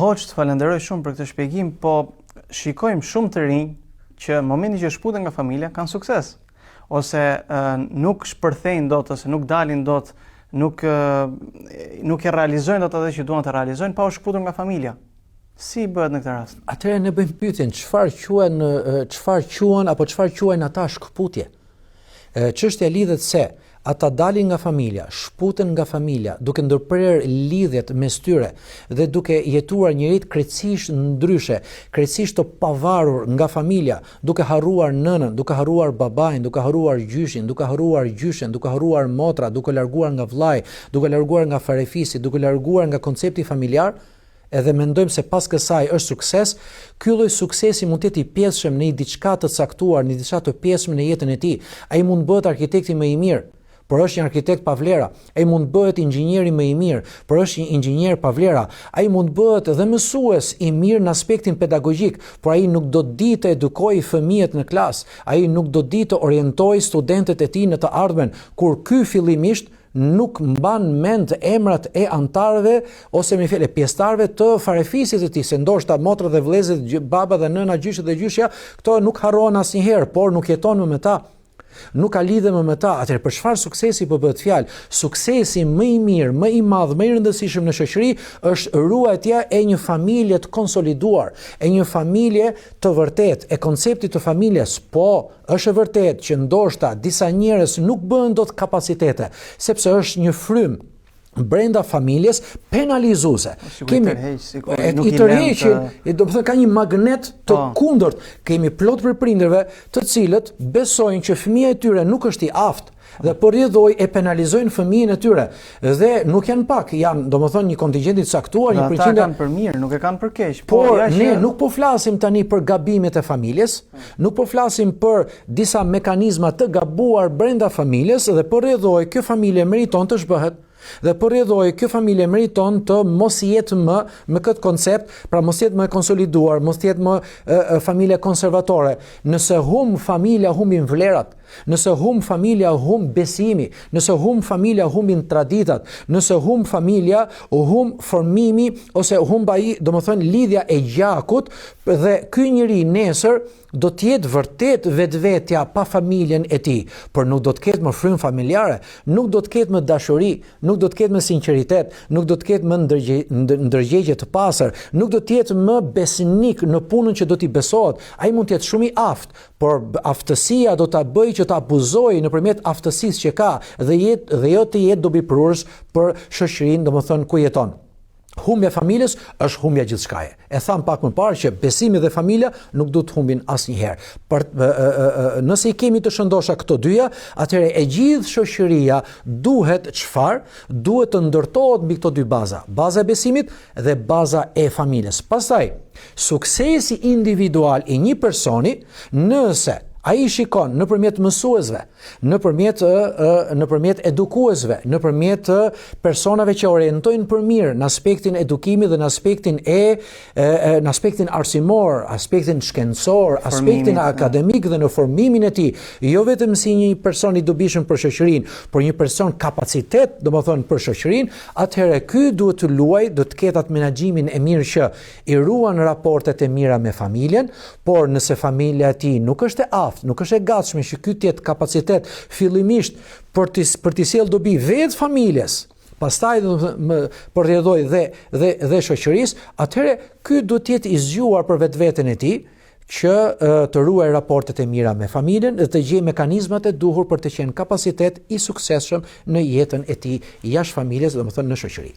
Hoxh, të falenderoj shumë për këtë shpjegim, po shikojmë shumë të rinj që në momentin që shputen nga familja kanë sukses, ose nuk shpërthejnë dot, ose nuk dalin dot, nuk e realizojnë dot atë që duan të realizojnë pa u shkputur nga familja. Si bëhet në këtë rast? Atëherë ne bëjmë pyetjen, çfarë quhen ata shkputje? Çështja lidhet se ata dalin nga familja, shputen nga familja, duke ndërprer lidhjet mes tyre dhe duke jetuar njërit krejtësisht ndryshe, krejtësisht të pavarur nga familja, duke harruar nënën, duke harruar babain, duke harruar gjyshin, duke harruar gjyshen, duke harruar motra, duke larguar nga vllai, duke larguar nga farefisi, duke larguar nga koncepti familjar, edhe mendojmë se pas kësaj është sukses, ky lloj suksesi mund të jetë i pjesshëm në diçka të caktuar, në diçka të pjesshme në jetën e tij. Ai mund bëhet arkitekti më i mirë, por është një arkitekt pa vlera. Ai mund bëhet inxhinieri më i mirë, por është një inxhinier pa vlera. Ai mund bëhet edhe mësues i mirë në aspektin pedagogjik, por ai nuk do të di të edukojë fëmijët në klasë. Ai nuk do të di të orientojë studentët e tij në të ardhmen, kur ky fillimisht nuk mban mend emrat e antarëve ose me fjalë pjesëtarëve të farefisit të tij, se ndoshta motra dhe vëllezërit, baba dhe nëna, gjyshi dhe gjyshja, këto nuk harrohen asnjëherë, por nuk jeton më me ta. Nuk ka lidhje me ta. Atëherë për çfarë suksesi po bëhet fjalë? Suksesi më i mirë, më i madh, më i rëndësishëm në shoqëri është ruajtja e një familje të konsoliduar, e një familje të vërtetë, e konceptit të familjes. Po, është e vërtetë që ndoshta disa njerëz nuk bëhen dot kapacitete, sepse është një frym brenda familjes penalizuese. Kemi i tërheqin, do të thënë ka një magnet të kundërt. Kemi plot për prindërve të cilët besojnë që fëmia e tyre nuk është i aftë dhe po rrjedhoj e penalizojnë fëmijën e tyre. Dhe nuk janë pak, janë domethënë një kontingjent i caktuar, një përqindje. Ata kanë për mirë, nuk e kanë për keq. Por ne nuk po flasim tani për gabimet e familjes, nuk po flasim për disa mekanizma të gabuar brenda familjes dhe po rrjedhoj kjo familje meriton të zhbëhet. Dhe po rrjedhoj kjo familje meriton të mos jetë më me këtë koncept, pra mos jetë më konsoliduar, mos jetë më familje konservatore. Nëse familja humbin vlerat, nëse familja humb besimi, nëse familja humbin traditat, nëse familja formimi ose ai, domethënë lidhja e gjakut, dhe ky njeri nesër do të jetë vërtet vetvetja pa familjen e tij, por nuk do të ketë më frym familjare, nuk do të ketë më dashuri, nuk do të ketë më sinqeritet, nuk do të ketë më ndërgjegje të pastër, nuk do të jetë më besnik në punën që do t'i besohet. Ai mund të jetë shumë i aftë, por aftësia do ta bëjë që ta abuzojë nëpërmjet aftësisë që ka dhe jo të jetë dobiprurës për shoqërinë, domethënë ku jeton. Humbja e familjes është humbja gjithçkaje. E tham pak më parë që besimi dhe familja nuk do të humbin asnjëherë. Nëse i kemi të shëndosha këto dyja, atëherë e gjithë shoqëria duhet çfarë? Duhet të ndërtohet mbi këto dy baza. Baza e besimit dhe baza e familjes. Pastaj, suksesi individual i një personi, nëse ai shikon nëpërmjet mësuesve, nëpërmjet edukuesve, nëpërmjet personave që orientojnë për mirë në aspektin edukimit dhe në aspektin arsimor, aspektin shkencor, aspektin akademik dhe në formimin e tij, jo vetëm si një person i dobishëm për shoqërinë, por një person kapacitet, domethënë për shoqërinë, atëherë ky duhet të luajë, do të ketë atë menaxhimin e mirë që i ruan raportet e mira me familjen, por nëse familja e tij nuk është e nuk është e gatshme që ky të jetë kapacitet fillimisht për të sjellë dobi vetë familjes, pastaj për rrjedhoj dhe shoqërisë, atëherë ky duhet të jetë i zgjuar për vetveten e tij që të ruajë raportet e mira me familjen dhe të gjejë mekanizmat e duhur për të qenë kapacitet i suksesshëm në jetën e tij jashtë familjes, domethënë në shoqëri.